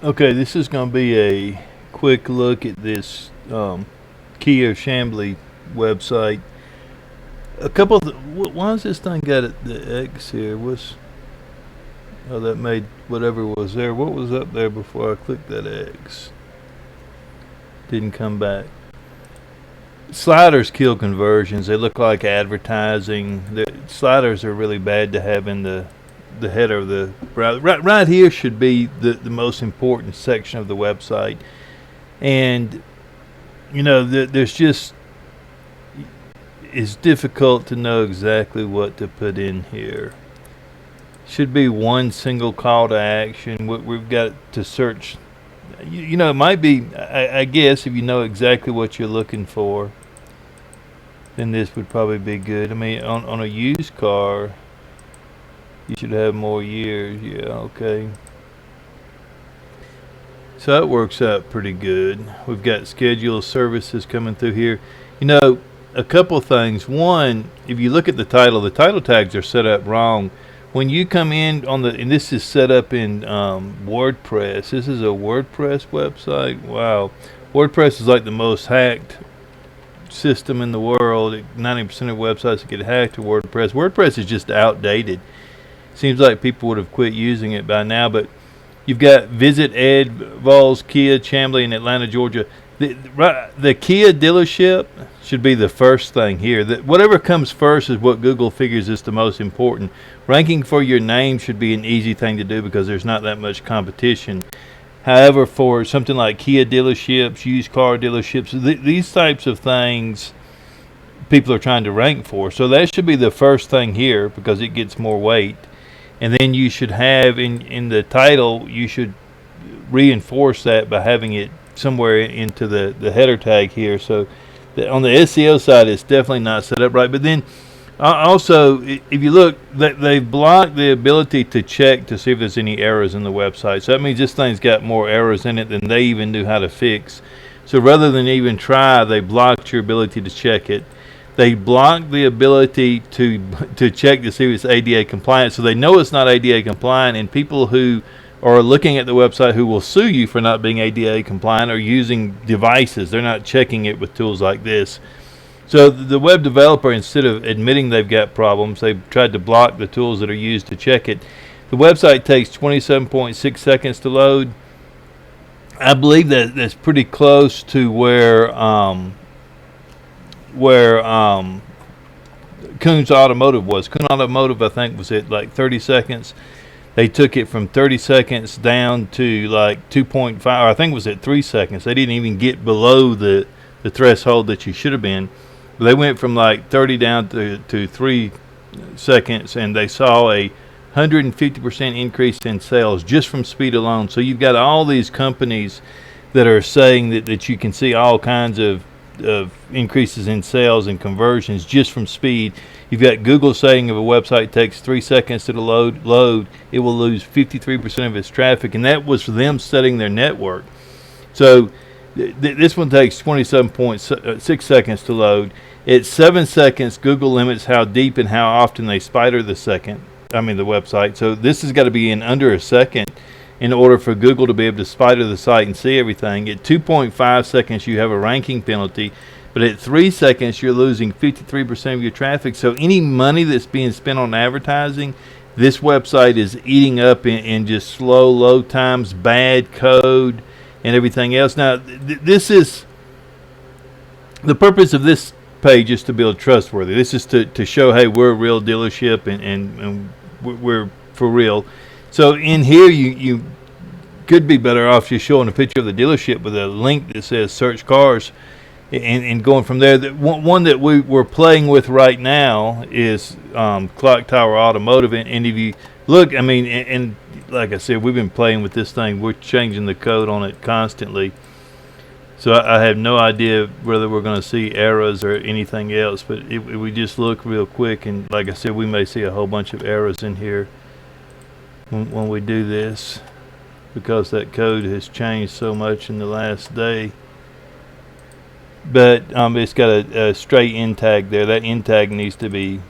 Okay, this is going to be a quick look at this Kia-Chamblee website. A couple of why has this thing got the X here? Oh, that made whatever was there. What was up there before I clicked that X? Didn't come back. Sliders kill conversions. They look like advertising. The sliders are really bad to have in the header of the browser. Right here should be the most important section of the website, and there's just, it's difficult to know exactly what to put in here. Should be one single call to action. We've got to search. It might be, I guess, if you know exactly what you're looking for, then this would probably be good. I mean, on a used car, you should have more years. Yeah, okay. So that works out pretty good. We've got scheduled services coming through here. A couple of things. One, if you look at the title tags are set up wrong. When you come in and this is set up in WordPress. This is a WordPress website. Wow. WordPress is like the most hacked system in the world. 90% of websites get hacked to WordPress. WordPress is just outdated. Seems like people would have quit using it by now, but you've got Visit Ed Voyles Kia-Chamblee in Atlanta, Georgia. The Kia dealership should be the first thing here. Whatever comes first is what Google figures is the most important. Ranking for your name should be an easy thing to do because there's not that much competition. However, for something like Kia dealerships, used car dealerships, these types of things people are trying to rank for. So that should be the first thing here because it gets more weight. And then you should have in the title, you should reinforce that by having it somewhere into the header tag here. So on the SEO side, it's definitely not set up right. But then also, if you look, they've blocked the ability to check to see if there's any errors in the website. So that means this thing's got more errors in it than they even knew how to fix. So rather than even try, they blocked your ability to check it. They blocked the ability to check to see if it's ADA compliant. So they know it's not ADA compliant, and people who are looking at the website who will sue you for not being ADA compliant are using devices. They're not checking it with tools like this. So the web developer, instead of admitting they've got problems, they've tried to block the tools that are used to check it. The website takes 27.6 seconds to load. I believe that's pretty close to where Coons Automotive was. Coons Automotive, I think, was at like 30 seconds. They took it from 30 seconds down to like 2.5, or I think it was at 3 seconds. They didn't even get below the threshold that you should have been. They went from like 30 down to 3 seconds, and they saw a 150% increase in sales just from speed alone. So you've got all these companies that are saying that you can see all kinds of increases in sales and conversions just from speed. You've got Google saying if a website takes 3 seconds to load, it will lose 53% of its traffic, and that was for them setting their network. So this one takes 27.6 seconds to load. At 7 seconds, Google limits how deep and how often they spider the website. So this has got to be in under a second in order for Google to be able to spider the site and see everything. At 2.5 seconds, you have a ranking penalty. But at 3 seconds, you're losing 53% of your traffic. So any money that's being spent on advertising, this website is eating up in just slow load times, bad code, and everything else. Now, this is the purpose of this page is to build trustworthy. This is to show, hey, we're a real dealership and we're for real. So in here, you could be better off just showing a picture of the dealership with a link that says search cars and going from there. One that we're playing with right now is Clock Tower Automotive. And if you look, I mean, and like I said, we've been playing with this thing. We're changing the code on it constantly. So I have no idea whether we're going to see errors or anything else. But if we just look real quick, and like I said, we may see a whole bunch of errors in here when we do this, because that code has changed so much in the last day. But it's got a straight end tag there. That end tag needs to be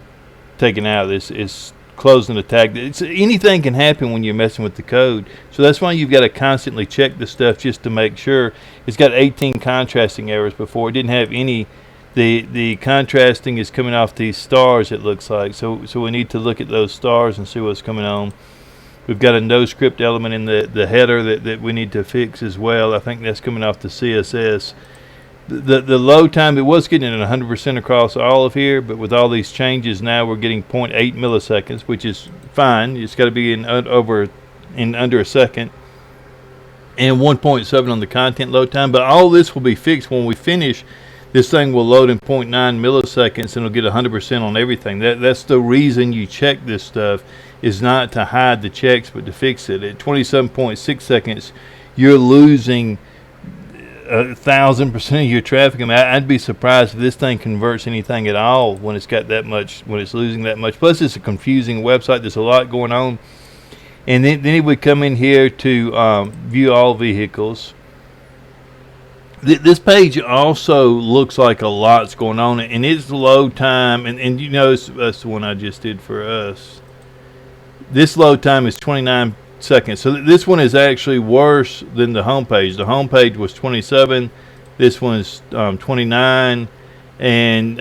taken out. It's closing the tag. Anything can happen when you're messing with the code. So that's why you've got to constantly check the stuff just to make sure. It's got 18 contrasting errors before. It didn't have any. The contrasting is coming off these stars, it looks like. So we need to look at those stars and see what's coming on. We've got a no script element in the header that we need to fix as well. I think that's coming off the CSS. The load time, it was getting at 100% across all of here, but with all these changes now we're getting 0.8 milliseconds, which is fine. It's got to be in under a second, and 1.7 on the content load time. But all this will be fixed when we finish. This thing will load in 0.9 milliseconds and it'll get 100% on everything. That's the reason you check this stuff, is not to hide the checks but to fix it. At 27.6 seconds, you're losing 1,000% of your traffic. I mean, I'd be surprised if this thing converts anything at all when it's got that much, when it's losing that much. Plus, it's a confusing website. There's a lot going on. And then if we come in here to view all vehicles, this page also looks like a lot's going on, and its load time, and you know, that's the one I just did for us. This load time is 29 seconds. So this one is actually worse than the home page. The home page was 27. This one's 29, and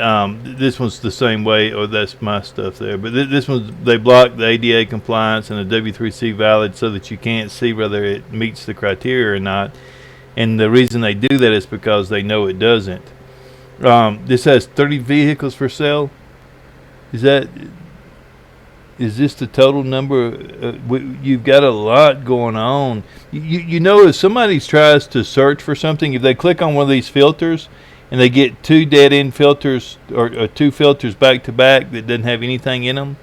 this one's the same way. Or that's my stuff there. But this one, they block the ADA compliance and the W3C valid so that you can't see whether it meets the criteria or not. And the reason they do that is because they know it doesn't. This has 30 vehicles for sale. Is this the total number? You've got a lot going on. You know, if somebody tries to search for something, if they click on one of these filters and they get two dead end filters or two filters back to back that doesn't have anything in them,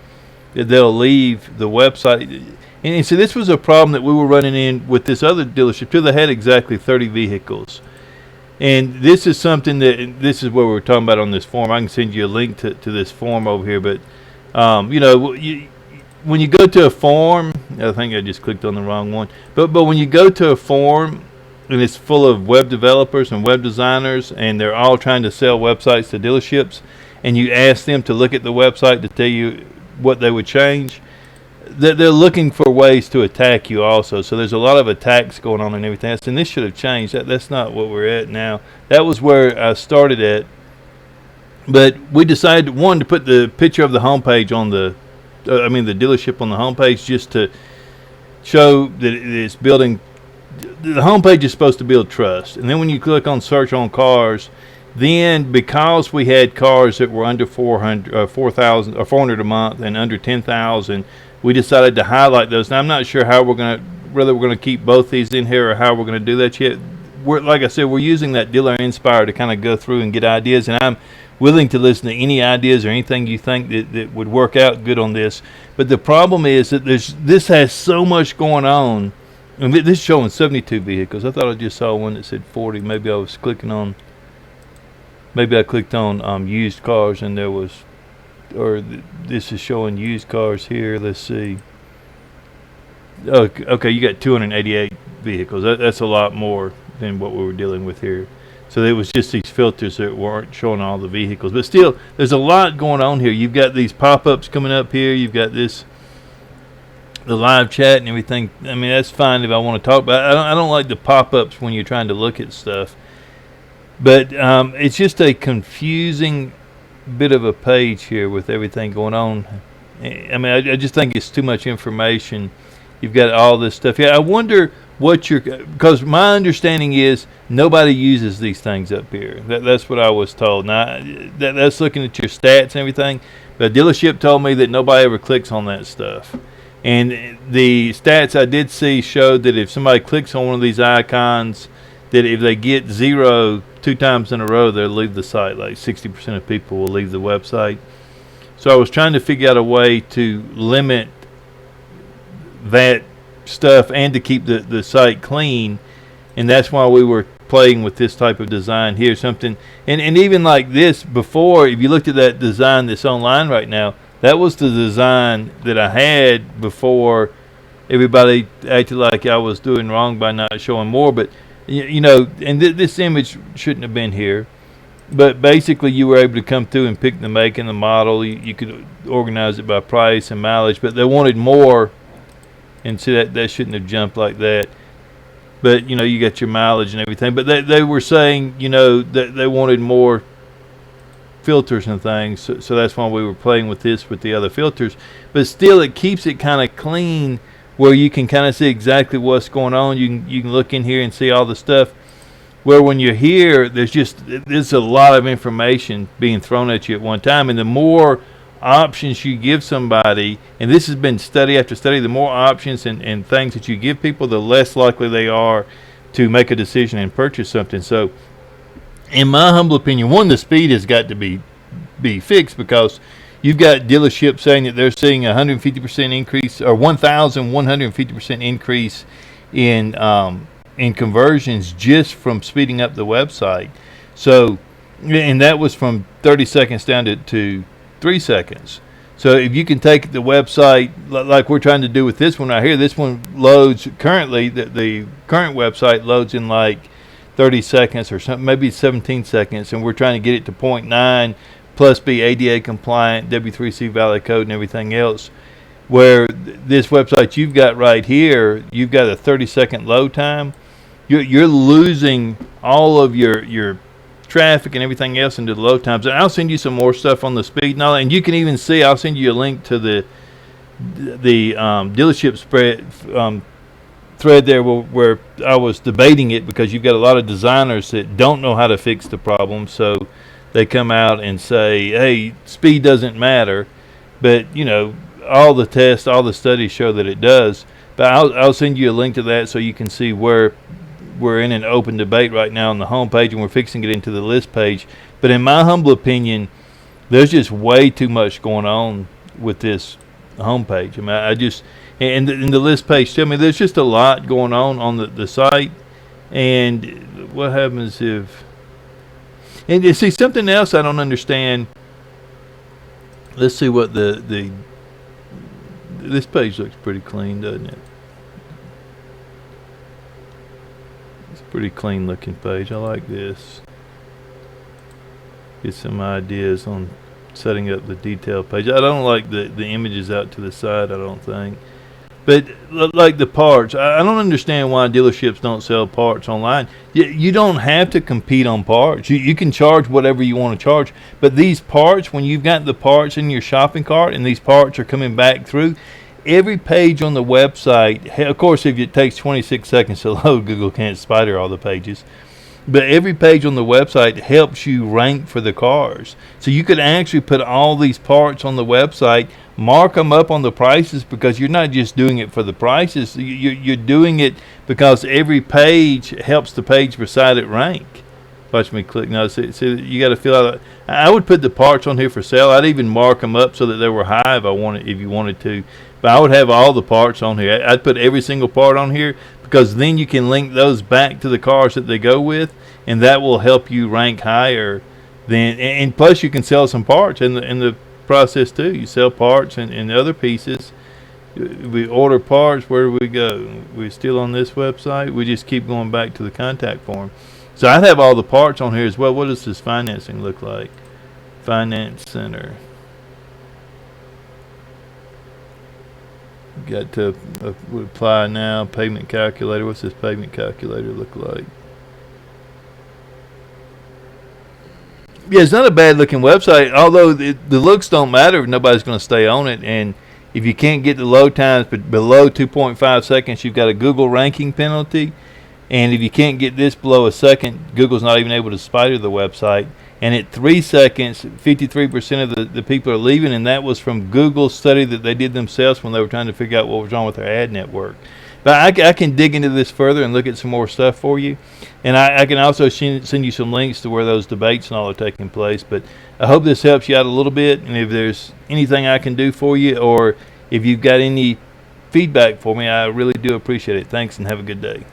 they'll leave the website. And so this was a problem that we were running in with this other dealership too. They had exactly 30 vehicles. And this is something this is what we were talking about on this form. I can send you a link to this form over here. But, you know, when you go to a form, I think I just clicked on the wrong one. But when you go to a form and it's full of web developers and web designers and they're all trying to sell websites to dealerships, and you ask them to look at the website to tell you what they would change, they're looking for ways to attack you also. So there's a lot of attacks going on and everything else, and this should have changed. That's not what we're at now. That was where I started at. But we decided, one, to put the picture of the homepage on the dealership on the homepage, just to show that it's building. The homepage is supposed to build trust. And then when you click on search on cars, then because we had cars that were under 4,000 or 400 a month and under 10,000, we decided to highlight those. Now I'm not sure how whether we're going to keep both these in here or how we're going to do that yet. Like I said, we're using that Dealer Inspire to kind of go through and get ideas, and I'm willing to listen to any ideas or anything you think that would work out good on this. But the problem is that this has so much going on. And this is showing 72 vehicles. I thought I just saw one that said 40. Maybe I clicked on used cars, and there was, or this is showing used cars here. Let's see. Okay, you got 288 vehicles. That's a lot more than what we were dealing with here. So it was just these filters that weren't showing all the vehicles. But still, there's a lot going on here. You've got these pop-ups coming up here. You've got the live chat and everything. I mean, that's fine if I want to talk about it. I don't like the pop-ups when you're trying to look at stuff. But it's just a confusing bit of a page here with everything going on. I mean, I just think it's too much information. You've got all this stuff. Yeah, I wonder because my understanding is nobody uses these things up here. That's what I was told. Now, that's looking at your stats and everything. The dealership told me that nobody ever clicks on that stuff. And the stats I did see showed that if somebody clicks on one of these icons, that if they get 0 2 times in a row, they'll leave the site. Like 60% of people will leave the website. So I was trying to figure out a way to limit that stuff and to keep the site clean, and that's why we were playing with this type of design here. Something, and even like this before, if you looked at that design that's online right now, that was the design that I had before everybody acted like I was doing wrong by not showing more. But you know, and this image shouldn't have been here. But basically, you were able to come through and pick the make and the model. You could organize it by price and mileage, but they wanted more, and see that shouldn't have jumped like that. But you got your mileage and everything. But they were saying that they wanted more filters and things, so that's why we were playing with this with the other filters. But still, it keeps it kind of clean, where you can kind of see exactly what's going on. You can look in here and see all the stuff. Where when you're here, there's a lot of information being thrown at you at one time, and the more options you give somebody, and this has been study after study, the more options and things that you give people, the less likely they are to make a decision and purchase something. So, in my humble opinion, one, the speed has got to be fixed, because you've got dealerships saying that they're seeing a 150% increase, or 1,150% increase in conversions just from speeding up the website. So, and that was from 30 seconds down to 3 seconds. So if you can take the website like we're trying to do with this one right here, this one loads currently, the current website loads in like 30 seconds or something, maybe 17 seconds, and we're trying to get it to 0.9 plus be ADA compliant, W3C valid code and everything else. Where this website you've got right here, you've got a 30-second load time. You're losing all of your traffic and everything else into the load times. And I'll send you some more stuff on the speed and all that. And you can even see, I'll send you a link to the dealership thread there where I was debating it, because you've got a lot of designers that don't know how to fix the problem. So they come out and say, hey, speed doesn't matter. But, all the tests, all the studies show that it does. But I'll send you a link to that so you can see where we're in an open debate right now on the home page, and we're fixing it into the list page. But in my humble opinion, there's just way too much going on with this home page. I mean, and the list page, tell me, there's just a lot going on the site. And what happens if, and you see something else I don't understand. Let's see what this page looks pretty clean, doesn't it? Pretty clean looking page. I like this. Get some ideas on setting up the detail page. I don't like the images out to the side, I don't think. But like the parts, I don't understand why dealerships don't sell parts online. You don't have to compete on parts. You can charge whatever you want to charge. But these parts, when you've got the parts in your shopping cart and these parts are coming back through, every page on the website, of course, if it takes 26 seconds to load, Google can't spider all the pages. But every page on the website helps you rank for the cars. So you could actually put all these parts on the website, mark them up on the prices, because you're not just doing it for the prices. You're doing it because every page helps the page beside it rank. Watch me click. Now, see you got to fill out. I would put the parts on here for sale. I'd even mark them up so that they were high if you wanted to. But I would have all the parts on here. I'd put every single part on here, because then you can link those back to the cars that they go with, and that will help you rank higher. And plus you can sell some parts in the process too. You sell parts and other pieces. We order parts. Where do we go? We're still on this website. We just keep going back to the contact form. So I'd have all the parts on here as well. What does this financing look like? Finance Center. Got to apply now. Payment calculator. What's this payment calculator look like? Yeah, it's not a bad looking website, although the looks don't matter if nobody's going to stay on it. And if you can't get the load times below 2.5 seconds, you've got a Google ranking penalty. And if you can't get this below a second, Google's not even able to spider the website. And at 3 seconds, 53% of the people are leaving, and that was from Google's study that they did themselves when they were trying to figure out what was wrong with their ad network. But I can dig into this further and look at some more stuff for you. And I can also send you some links to where those debates and all are taking place. But I hope this helps you out a little bit. And if there's anything I can do for you, or if you've got any feedback for me, I really do appreciate it. Thanks, and have a good day.